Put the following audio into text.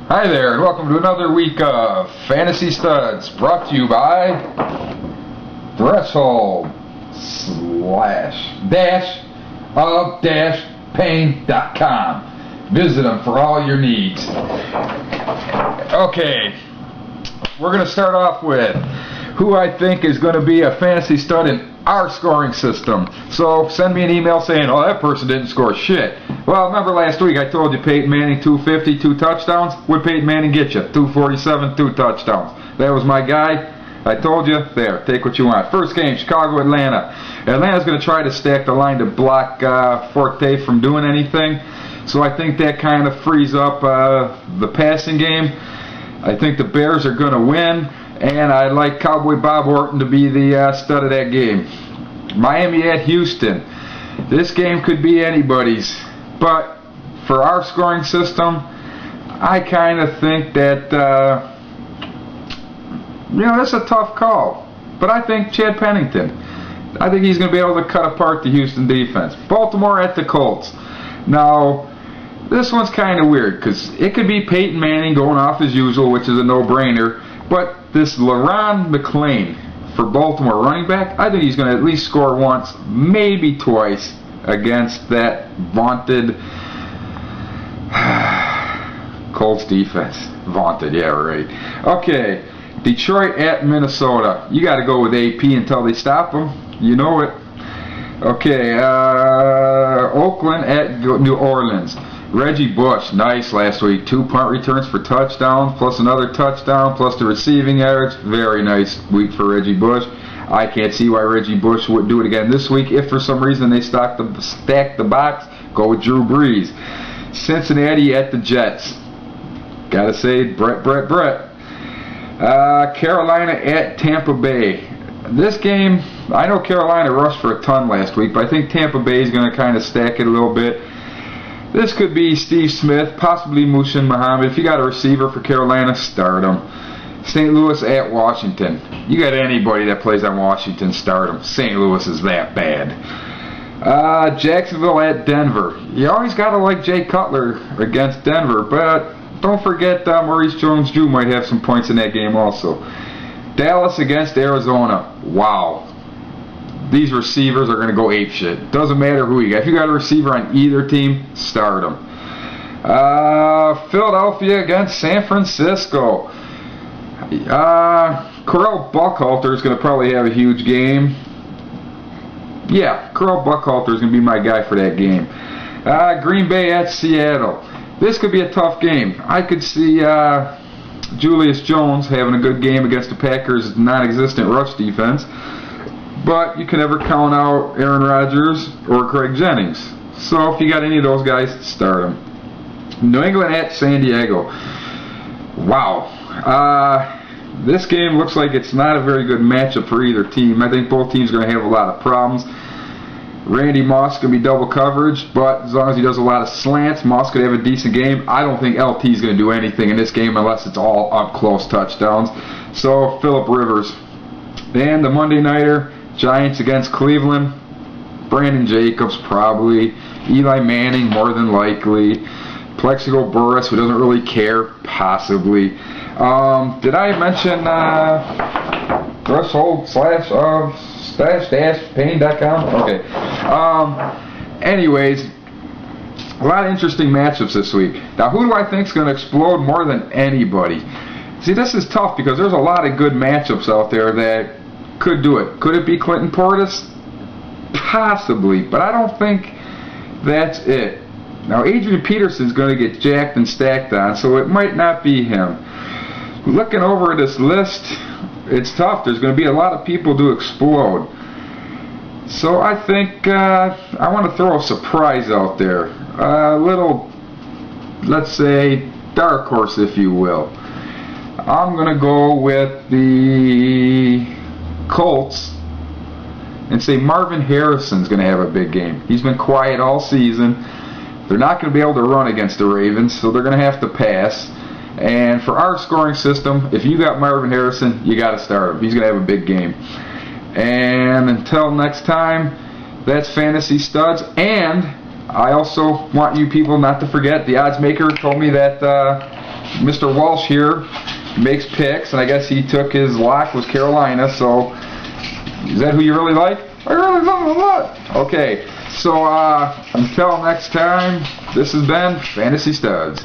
Hi there, and welcome to another week of Fantasy Studs, brought to you by Threshold Pain.com. Visit them for all your needs. Okay, we're going to start off with who I think is going to be a fantasy stud in our scoring system. So send me an email saying, oh, that person didn't score shit. Well, remember last week I told you Peyton Manning 250, 2 touchdowns? What'd Peyton Manning get you? 247, 2 touchdowns. That was my guy. I told you. There, take what you want. First game, Chicago, Atlanta. Atlanta's going to try to stack the line to block Forte from doing anything. So I think that kind of frees up the passing game. I think the Bears are going to win. And I like Cowboy Bob Orton to be the stud of that game. Miami at Houston. This game could be anybody's. But for our scoring system, I kind of think that, that's a tough call. But I think Chad Pennington. I think he's going to be able to cut apart the Houston defense. Baltimore at the Colts. Now, this one's kind of weird because it could be Peyton Manning going off as usual, which is a no-brainer. But this LaRon McClain for Baltimore running back, I think he's going to at least score once, maybe twice, against that vaunted Colts defense. Vaunted, yeah, right. Okay, Detroit at Minnesota. You got to go with AP until they stop them. You know it. Okay, Oakland at New Orleans. Reggie Bush, nice last week. 2 punt returns for touchdowns, plus another touchdown, plus the receiving yards. Very nice week for Reggie Bush. I can't see why Reggie Bush wouldn't do it again this week. If for some reason they stack the box, go with Drew Brees. Cincinnati at the Jets. Gotta say, Brett. Carolina at Tampa Bay. This game, I know Carolina rushed for a ton last week, but I think Tampa Bay is going to kind of stack it a little bit. This could be Steve Smith, possibly Mushin Muhammad. If you got a receiver for Carolina, start him. St. Louis at Washington. You got anybody that plays on Washington, start him. St. Louis is that bad. Jacksonville at Denver. You always got to like Jay Cutler against Denver, but don't forget Maurice Jones-Drew might have some points in that game also. Dallas against Arizona. Wow. These receivers are going to go apeshit. Doesn't matter who you got. If you got a receiver on either team, start them. Philadelphia against San Francisco. Corral Buckhalter is going to probably have a huge game. Yeah, Corral Buckhalter is going to be my guy for that game. Green Bay at Seattle. This could be a tough game. I could see Julius Jones having a good game against the Packers' non-existent rush defense. But you can never count out Aaron Rodgers or Craig Jennings. So if you got any of those guys, start them. New England at San Diego. Wow. This game looks like it's not a very good matchup for either team. I think both teams are going to have a lot of problems. Randy Moss is going to be double coverage, but as long as he does a lot of slants, Moss could have a decent game. I don't think LT is going to do anything in this game unless it's all up-close touchdowns. So Phillip Rivers. And the Monday Nighter, Giants against Cleveland. Brandon Jacobs probably. Eli Manning more than likely. Plexico Burress, who doesn't really care, possibly. Did I mention Threshold /pain.com? Okay. Anyways, a lot of interesting matchups this week. Now, who do I think is going to explode more than anybody? See, this is tough because there's a lot of good matchups out there that could do it. Could it be Clinton Portis? Possibly, but I don't think that's it. Now, Adrian Peterson's going to get jacked and stacked on, so it might not be him. Looking over this list, it's tough. There's going to be a lot of people to explode. So I think I want to throw a surprise out there. A little, let's say, dark horse, if you will. I'm going to go with the Colts and say Marvin Harrison's going to have a big game. He's been quiet all season. They're not going to be able to run against the Ravens, so they're going to have to pass. And for our scoring system, if you got Marvin Harrison, you got to start him. He's going to have a big game. And until next time, that's Fantasy Studs. And I also want you people not to forget, the odds maker told me that Mr. Walsh here makes picks, and I guess he took his lock was Carolina. So is that who you really like? I really love him a lot. Okay, so until next time, this has been Fantasy Studs.